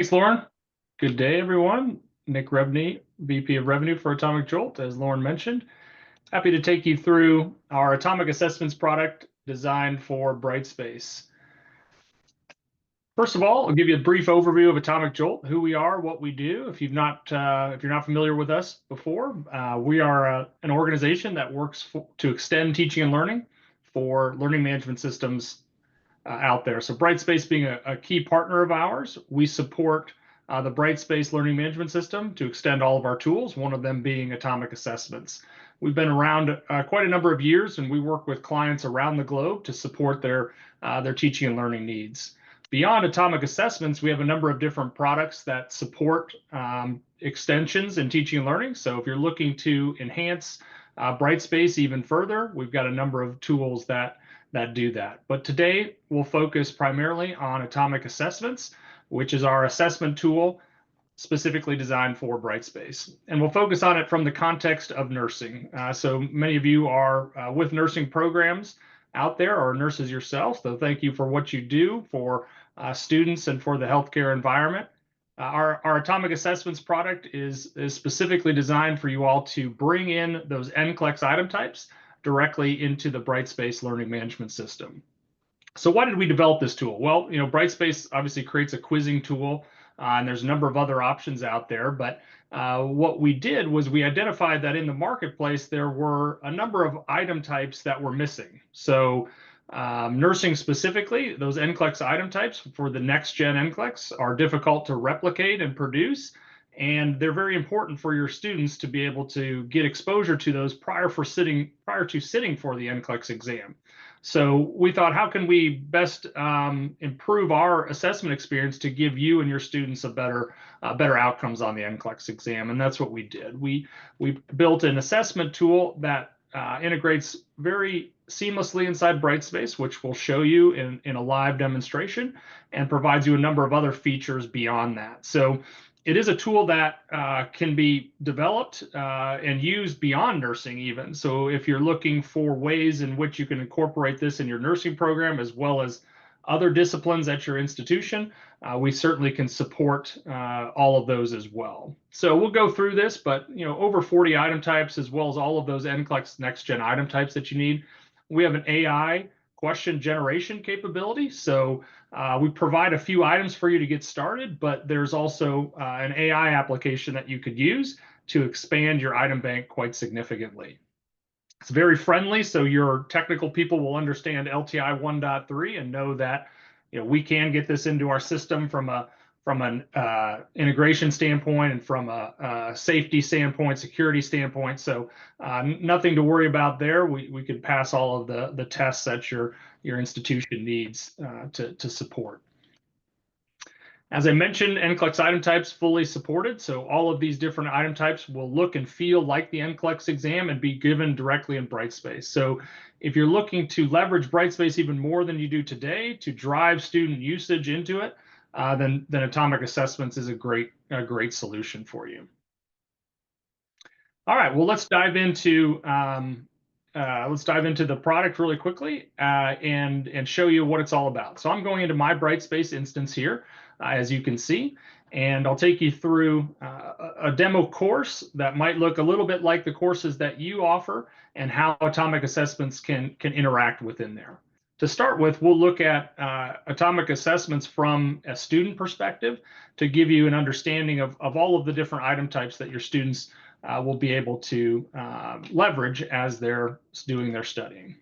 Thanks, Lauren. Good day, everyone. Nick Rebney, VP of Revenue for Atomic Jolt, as Lauren mentioned. Happy to take you through our Atomic Assessments product designed for Brightspace. First of all, I'll give you a brief overview of Atomic Jolt, who we are, what we do. If you're not familiar with us before, we are an organization that works to extend teaching and learning for learning management systems out there. So Brightspace being a key partner of ours, we support the Brightspace learning management system to extend all of our tools, one of them being Atomic Assessments. We've been around quite a number of years, and we work with clients around the globe to support their teaching and learning needs. Beyond Atomic Assessments, we have a number of different products that support extensions in teaching and learning. So if you're looking to enhance Brightspace even further, we've got a number of tools that do that. But today we'll focus primarily on Atomic Assessments, which is our assessment tool specifically designed for Brightspace. And we'll focus on it from the context of nursing. So many of you are with nursing programs out there or nurses yourself. So thank you for what you do for students and for the healthcare environment. Our Atomic Assessments product is specifically designed for you all to bring in those NCLEX item types directly into the Brightspace learning management system. So why did we develop this tool? Well, Brightspace obviously creates a quizzing tool, and there's a number of other options out there. But what we did was we identified that in the marketplace, there were a number of item types that were missing. So nursing specifically, those NCLEX item types for the next gen NCLEX are difficult to replicate and produce. And they're very important for your students to be able to get exposure to those prior to sitting for the NCLEX exam. So we thought, how can we best improve our assessment experience to give you and your students a better outcomes on the NCLEX exam? And that's what we did. We built an assessment tool that integrates very seamlessly inside Brightspace, which we'll show you in a live demonstration, and provides you a number of other features beyond that. So it is a tool that can be developed and used beyond nursing even. So if you're looking for ways in which you can incorporate this in your nursing program as well as other disciplines at your institution, we certainly can support all of those as well. So we'll go through this, but over 40 item types as well as all of those NCLEX next gen item types that you need. We have an AI question generation capability. So we provide a few items for you to get started, but there's also an AI application that you could use to expand your item bank quite significantly. It's very friendly, so your technical people will understand LTI 1.3 and know that we can get this into our system from an integration standpoint and from a safety standpoint, security standpoint. So nothing to worry about there. We could pass all of the tests that your institution needs to support. As I mentioned, NCLEX item types fully supported. So all of these different item types will look and feel like the NCLEX exam and be given directly in Brightspace. So if you're looking to leverage Brightspace even more than you do today to drive student usage into it, then Atomic Assessments is a great solution for you. All right, well, let's dive into the product really quickly and show you what it's all about. So I'm going into my Brightspace instance here, as you can see, and I'll take you through a demo course that might look a little bit like the courses that you offer and how Atomic Assessments can interact within there. To start with, we'll look at Atomic Assessments from a student perspective to give you an understanding of all of the different item types that your students will be able to leverage as they're doing their studying.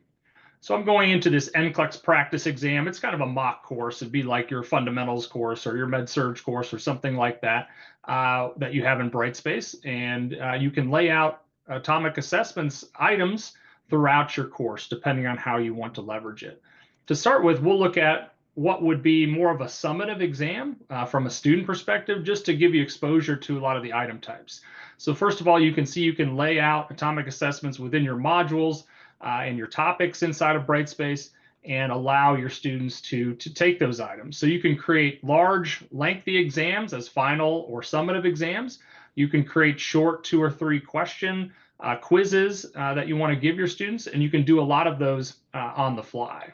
So I'm going into this NCLEX practice exam. It's kind of a mock course. It'd be like your fundamentals course or your med-surg course or something like that that you have in Brightspace. And you can lay out Atomic Assessments items throughout your course, depending on how you want to leverage it. To start with, we'll look at what would be more of a summative exam from a student perspective, just to give you exposure to a lot of the item types. So first of all, you can see you can lay out Atomic Assessments within your modules and your topics inside of Brightspace and allow your students to take those items. So you can create large, lengthy exams as final or summative exams. You can create short 2 or 3 question quizzes that you want to give your students, and you can do a lot of those on the fly.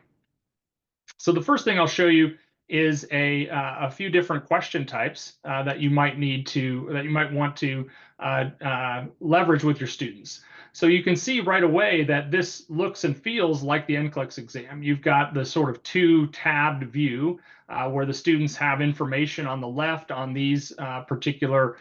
So the first thing I'll show you is a few different question types that you might want to leverage with your students. So you can see right away that this looks and feels like the NCLEX exam. You've got the sort of two tabbed view where the students have information on the left on these particular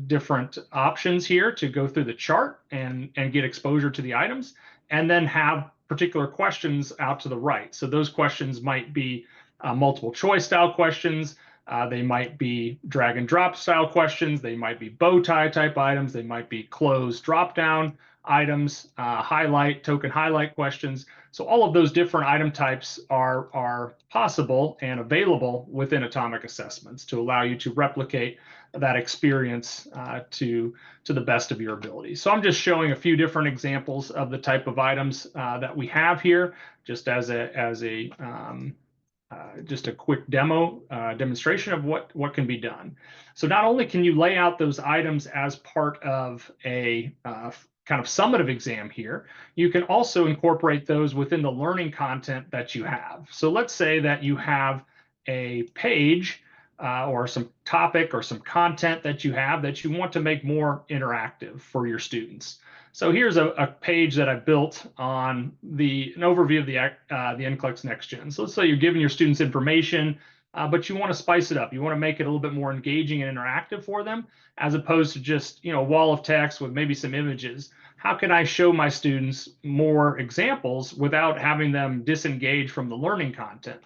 different options here to go through the chart and get exposure to the items, and then have particular questions out to the right. So those questions might be multiple choice style questions. They might be drag and drop style questions. They might be bow tie type items. They might be close drop down items, token highlight questions. So all of those different item types are possible and available within Atomic Assessments to allow you to replicate that experience to the best of your ability. So I'm just showing a few different examples of the type of items that we have here, just as a just a quick demonstration of what can be done. So not only can you lay out those items as part of a kind of summative exam here, you can also incorporate those within the learning content that you have. So let's say that you have a page or some topic or some content that you have that you want to make more interactive for your students. So here's a page that I built on an overview of the NCLEX Next Gen. So let's say you're giving your students information, but you want to spice it up. You want to make it a little bit more engaging and interactive for them, as opposed to just a wall of text with maybe some images. How can I show my students more examples without having them disengage from the learning content?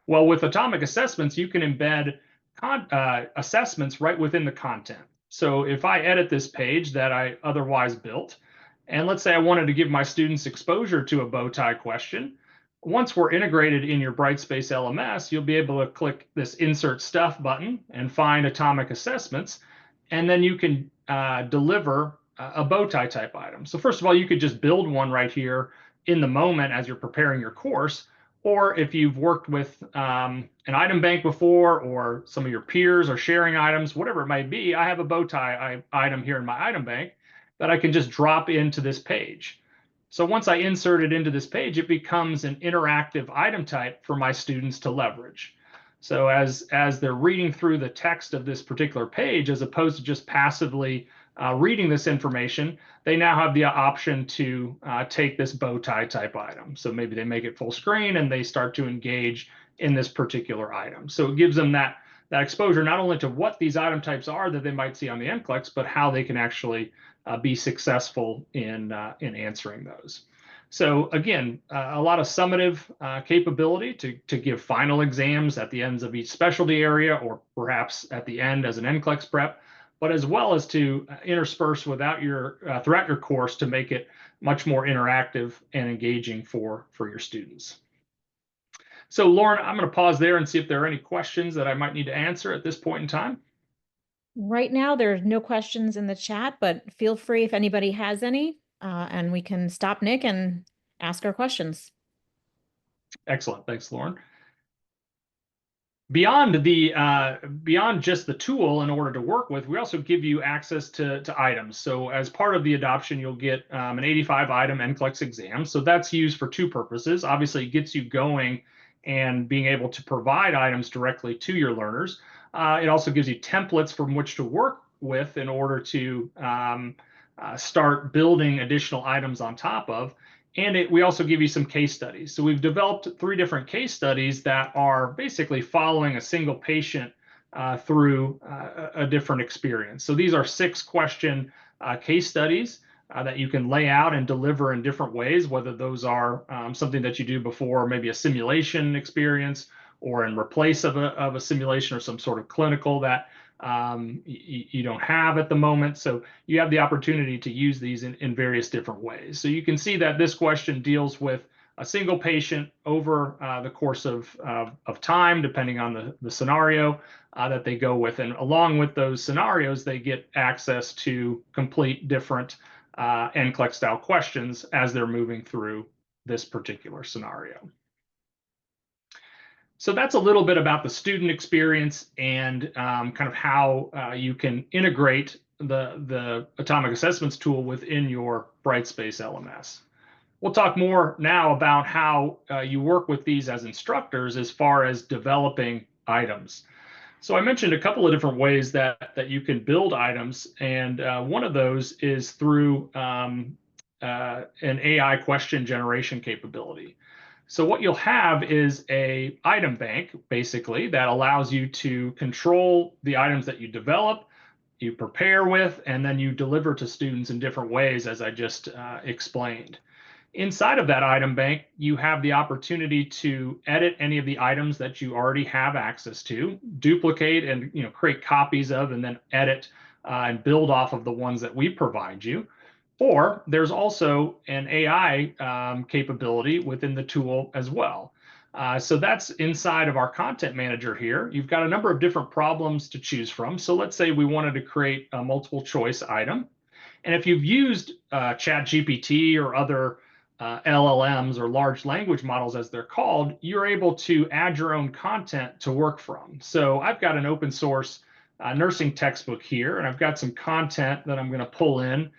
Well, with Atomic Assessments, you can embed assessments right within the content. So if I edit this page that I otherwise built, and let's say I wanted to give my students exposure to a bow tie question, once we're integrated in your Brightspace LMS, you'll be able to click this Insert Stuff button and find Atomic Assessments, and then you can deliver a bow tie type item. So first of all, you could just build one right here in the moment as you're preparing your course, or if you've worked with an item bank before, or some of your peers are sharing items, whatever it might be, I have a bow tie item here in my item bank that I can just drop into this page. So once I insert it into this page, it becomes an interactive item type for my students to leverage. So as they're reading through the text of this particular page, as opposed to just passively reading this information, they now have the option to take this bow tie type item. So maybe they make it full screen and they start to engage in this particular item. So it gives them that exposure not only to what these item types are that they might see on the NCLEX, but how they can actually be successful in answering those. So again, a lot of summative capability to give final exams at the ends of each specialty area, or perhaps at the end as an NCLEX prep, but as well as to intersperse throughout your course to make it much more interactive and engaging for your students. So Lauren, I'm going to pause there and see if there are any questions that I might need to answer at this point in time. Right now, there's no questions in the chat, but feel free if anybody has any, and we can stop Nick and ask our questions. Excellent. Thanks, Lauren. Beyond just the tool in order to work with, we also give you access to items. So as part of the adoption, you'll get an 85 item NCLEX exam. So that's used for two purposes. Obviously, it gets you going and being able to provide items directly to your learners. It also gives you templates from which to work with in order to start building additional items on top of. And we also give you some case studies. So we've developed 3 different case studies that are basically following a single patient through a different experience. So these are 6-question case studies that you can lay out and deliver in different ways, whether those are something that you do before maybe a simulation experience, or in replace of a simulation or some sort of clinical that you don't have at the moment. So you have the opportunity to use these in various different ways. So you can see that this question deals with a single patient over the course of time, depending on the scenario that they go with. And along with those scenarios, they get access to complete different NCLEX-style questions as they're moving through this particular scenario. So that's a little bit about the student experience and kind of how you can integrate the Atomic Assessments tool within your Brightspace LMS. We'll talk more now about how you work with these as instructors as far as developing items. So I mentioned a couple of different ways that you can build items, and one of those is through an AI question generation capability. So what you'll have is a item bank, basically, that allows you to control the items that you develop, you prepare with, and then you deliver to students in different ways, as I just explained. Inside of that item bank, you have the opportunity to edit any of the items that you already have access to, duplicate and create copies of, and then edit and build off of the ones that we provide you. Or there's also an AI capability within the tool as well. So that's inside of our content manager here. You've got a number of different problems to choose from. So let's say we wanted to create a multiple choice item. And if you've used ChatGPT or other LLMs or large language models, as they're called, you're able to add your own content to work from. So I've got an open source nursing textbook here, and I've got some content that I'm going to pull in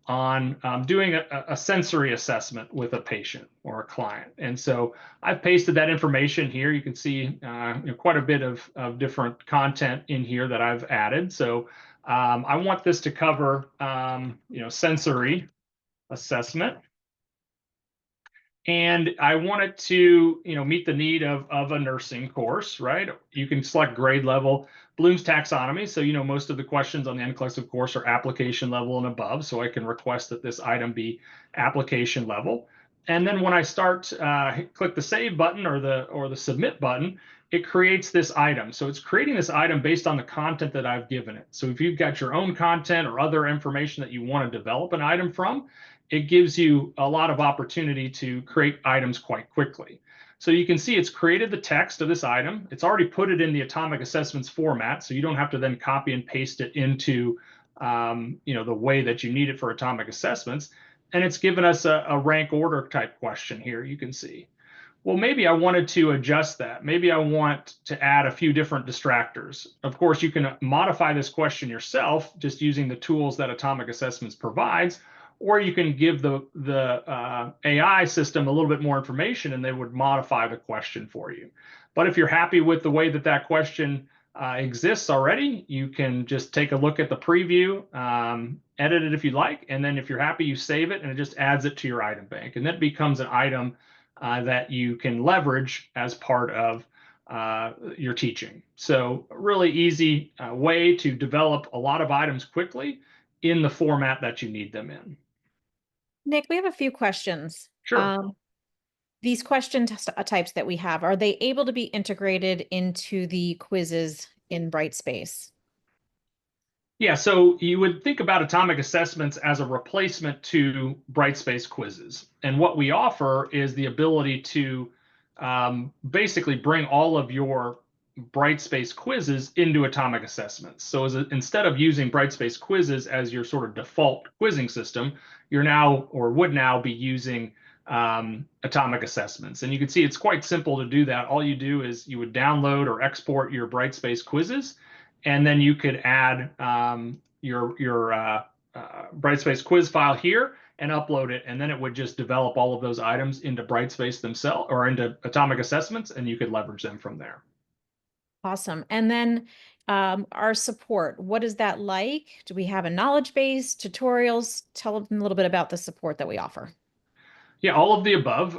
on doing a sensory assessment with a patient or a client. And so I've pasted that information here. You can see quite a bit of different content in here that I've added. So I want this to cover sensory assessment. And I want it to, meet the need of a nursing course, right? You can select grade level, Bloom's taxonomy. So, most of the questions on the NCLEX, of course, are application level and above. So I can request that this item be application level. And then when I start, click the save button or the submit button, it creates this item. So it's creating this item based on the content that I've given it. So if you've got your own content or other information that you want to develop an item from, it gives you a lot of opportunity to create items quite quickly. So you can see it's created the text of this item. It's already put it in the atomic assessments format, so you don't have to then copy and paste it into the way that you need it for atomic assessments. And it's given us a rank order type question here, you can see. Well, maybe I wanted to adjust that. Maybe I want to add a few different distractors. Of course, you can modify this question yourself just using the tools that Atomic Assessments provides, or you can give the AI system a little bit more information and they would modify the question for you. But if you're happy with the way that question exists already, you can just take a look at the preview, edit it if you like, and then if you're happy, you save it and it just adds it to your item bank. And that becomes an item that you can leverage as part of your teaching. So really easy way to develop a lot of items quickly in the format that you need them in. Nick, we have a few questions. Sure. These question types that we have, are they able to be integrated into the quizzes in Brightspace? Yeah, so you would think about atomic assessments as a replacement to Brightspace quizzes. And what we offer is the ability to basically bring all of your Brightspace quizzes into atomic assessments. So instead of using Brightspace quizzes as your sort of default quizzing system, you're now or would now be using atomic assessments. And you can see it's quite simple to do that. All you do is you would download or export your Brightspace quizzes, and then you could add your Brightspace quiz file here and upload it, and then it would just develop all of those items into Brightspace themselves or into atomic assessments, and you could leverage them from there. Awesome. And then our support, what is that like? Do we have a knowledge base, tutorials? Tell them a little bit about the support that we offer. Yeah, all of the above.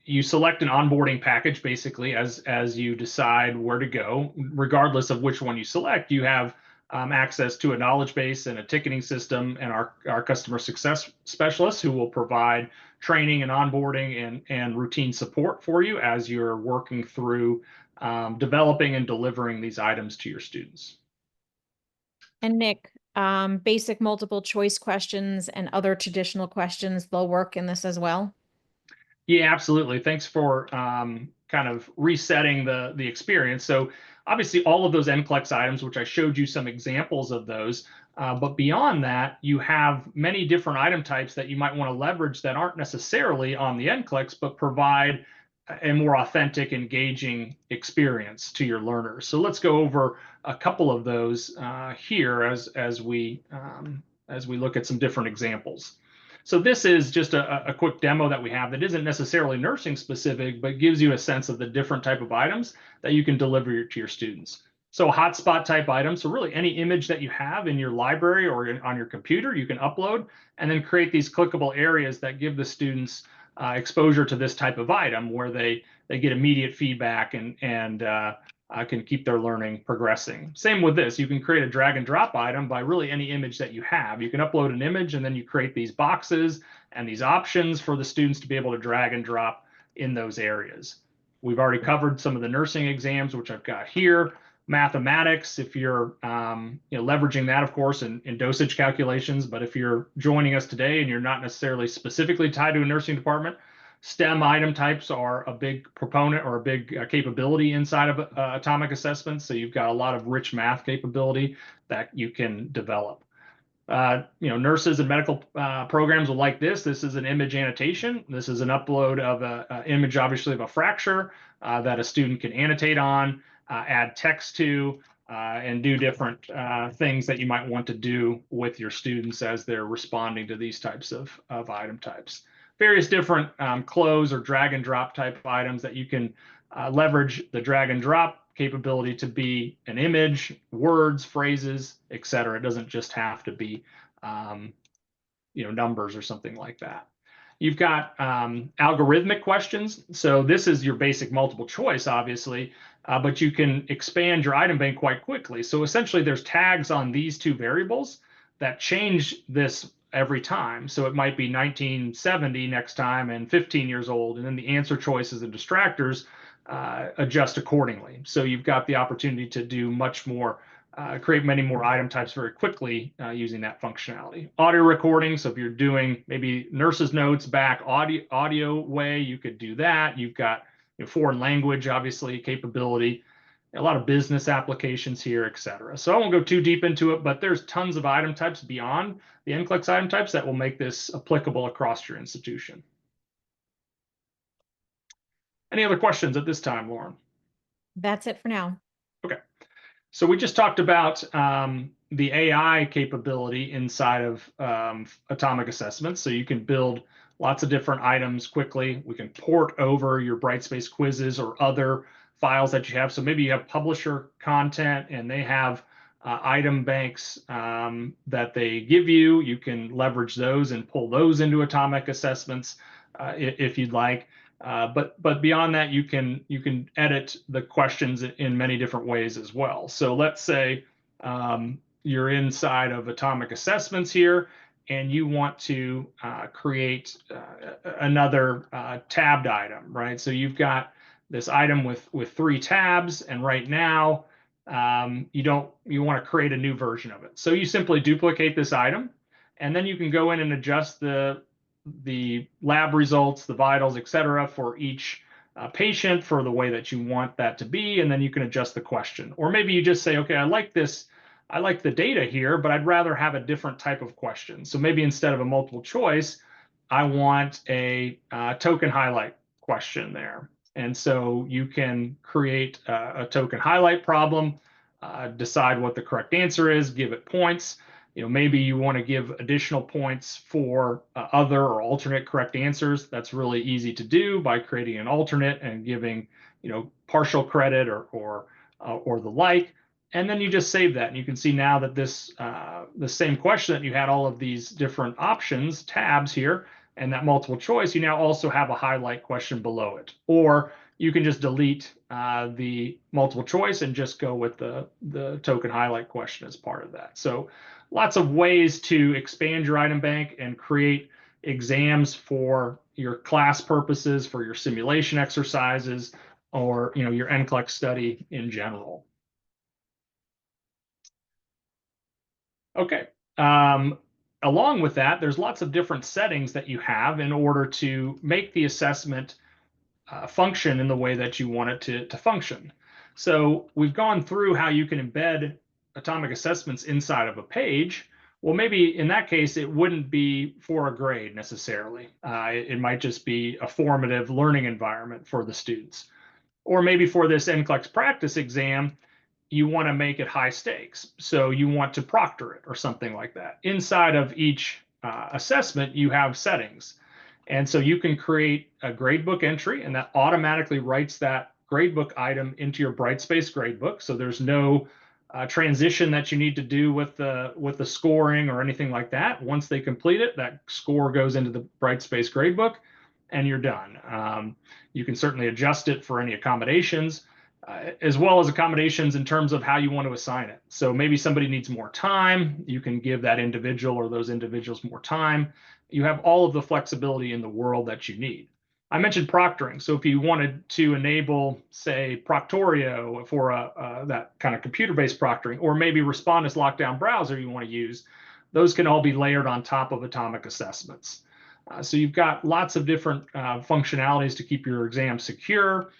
You select an onboarding package basically as you decide where to go. Regardless of which one you select, you have access to a knowledge base and a ticketing system, and our customer success specialists who will provide training and onboarding and routine support for you as you're working through developing and delivering these items to your students. And Nick, basic multiple choice questions and other traditional questions, they'll work in this as well? Yeah, absolutely. Thanks for kind of resetting the experience. So obviously all of those NCLEX items, which I showed you some examples of those, but beyond that, you have many different item types that you might want to leverage that aren't necessarily on the NCLEX, but provide a more authentic, engaging experience to your learners. So let's go over a couple of those here as we look at some different examples. So this is just a quick demo that we have that isn't necessarily nursing specific, but gives you a sense of the different type of items that you can deliver to your students. So hotspot type items, so really any image that you have in your library or on your computer, you can upload and then create these clickable areas that give the students exposure to this type of item where they get immediate feedback and can keep their learning progressing. Same with this. You can create a drag and drop item by really any image that you have. You can upload an image and then you create these boxes and these options for the students to be able to drag and drop in those areas. We've already covered some of the nursing exams, which I've got here. Mathematics, if you're leveraging that, of course, in dosage calculations. But if you're joining us today and you're not necessarily specifically tied to a nursing department, STEM item types are a big proponent or a big capability inside of atomic assessments. So you've got a lot of rich math capability that you can develop. Nurses and medical programs will like this. This is an image annotation. This is an upload of an image, obviously, of a fracture that a student can annotate on, add text to, and do different things that you might want to do with your students as they're responding to these types of item types. Various different close or drag and drop type items that you can leverage the drag and drop capability to be an image, words, phrases, etc. It doesn't just have to be, numbers or something like that. You've got algorithmic questions. So this is your basic multiple choice, obviously, but you can expand your item bank quite quickly. So essentially, there's tags on these two variables that change this every time. So it might be 1970 next time and 15 years old, and then the answer choices and distractors adjust accordingly. So you've got the opportunity to do much more, create many more item types very quickly using that functionality. Audio recording, so if you're doing maybe nurses' notes back audio way, you could do that. You've got foreign language, obviously, capability, a lot of business applications here, etc. So I won't go too deep into it, but there's tons of item types beyond the NCLEX item types that will make this applicable across your institution. Any other questions at this time, Lauren? That's it for now. Okay. So we just talked about the AI capability inside of atomic assessments. So you can build lots of different items quickly. We can port over your Brightspace quizzes or other files that you have. So maybe you have publisher content and they have item banks that they give you. You can leverage those and pull those into atomic assessments if you'd like. But beyond that, you can edit the questions in many different ways as well. So let's say you're inside of atomic assessments here, and you want to create another tabbed item, right? So you've got this item with 3 tabs, and right now you want to create a new version of it. So you simply duplicate this item, and then you can go in and adjust the lab results, the vitals, etc., for each patient for the way that you want that to be, and then you can adjust the question. Or maybe you just say, okay, I like this, I like the data here, but I'd rather have a different type of question. So maybe instead of a multiple choice, I want a token highlight question there. And so you can create a token highlight problem, decide what the correct answer is, give it points. Maybe you want to give additional points for other or alternate correct answers. That's really easy to do by creating an alternate and giving, partial credit or the like. And then you just save that, and you can see now that this the same question that you had all of these different options, tabs here, and that multiple choice, you now also have a highlight question below it. Or you can just delete the multiple choice and just go with the token highlight question as part of that. So lots of ways to expand your item bank and create exams for your class purposes, for your simulation exercises, or your NCLEX study in general. Okay. Along with that, there's lots of different settings that you have in order to make the assessment function in the way that you want it to function. So we've gone through how you can embed atomic assessments inside of a page. Well, maybe in that case, it wouldn't be for a grade necessarily. It might just be a formative learning environment for the students. Or maybe for this NCLEX practice exam, you want to make it high stakes. So you want to proctor it or something like that. Inside of each assessment, you have settings. And so you can create a gradebook entry, and that automatically writes that gradebook item into your Brightspace gradebook. So there's no transition that you need to do with the scoring or anything like that. Once they complete it, that score goes into the Brightspace gradebook, and you're done. You can certainly adjust it for any accommodations, as well as accommodations in terms of how you want to assign it. So maybe somebody needs more time, you can give that individual or those individuals more time. You have all of the flexibility in the world that you need. I mentioned proctoring. So if you wanted to enable, say, Proctorio for that kind of computer-based proctoring, or maybe Respondus lockdown browser you want to use, those can all be layered on top of Atomic assessments. So you've got lots of different functionalities to keep your exam secure,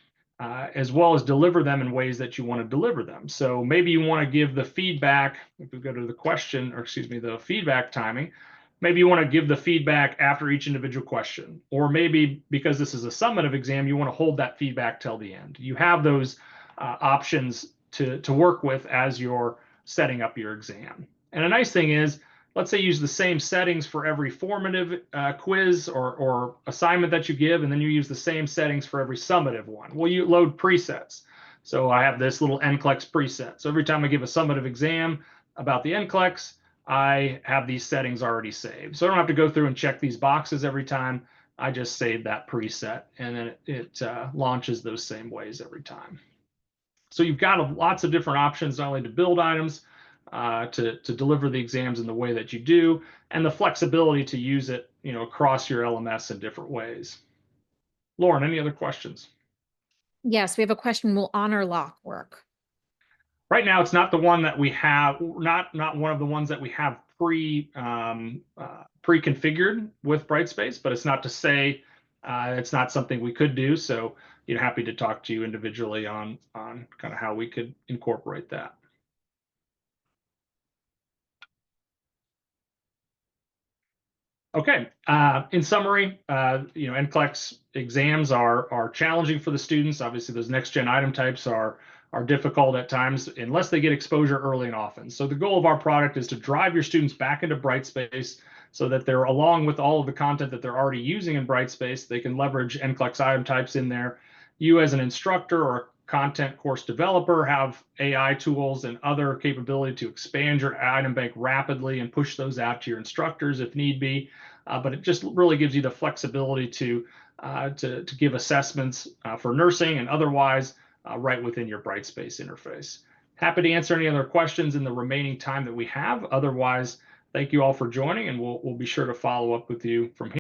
as well as deliver them in ways that you want to deliver them. So maybe you want to give the feedback, if we go to the question, or excuse me, the feedback timing, maybe you want to give the feedback after each individual question, or maybe because this is a summative exam, you want to hold that feedback till the end. You have those options to work with as you're setting up your exam. And a nice thing is, let's say use the same settings for every formative quiz or assignment that you give, and then you use the same settings for every summative one. Well, you load presets. So I have this little NCLEX preset. So every time I give a summative exam about the NCLEX, I have these settings already saved. So I don't have to go through and check these boxes every time. I just save that preset, and then it launches those same ways every time. So you've got lots of different options, not only to build items, to deliver the exams in the way that you do, and the flexibility to use it, across your LMS in different ways. Lauren, any other questions? Yes, we have a question. Will honor lock work? Right now, it's not the one that we have, not one of the ones that we have pre-configured with Brightspace, but it's not to say it's not something we could do. So, happy to talk to you individually on kind of how we could incorporate that. Okay. In summary, NCLEX exams are challenging for the students. Obviously, those next-gen item types are difficult at times unless they get exposure early and often. So the goal of our product is to drive your students back into Brightspace so that they're, along with all of the content that they're already using in Brightspace, they can leverage NCLEX item types in there. You as an instructor or content course developer have AI tools and other capability to expand your item bank rapidly and push those out to your instructors if need be. But it just really gives you the flexibility to give assessments for nursing and otherwise right within your Brightspace interface. Happy to answer any other questions in the remaining time that we have. Otherwise, thank you all for joining, and we'll be sure to follow up with you from here.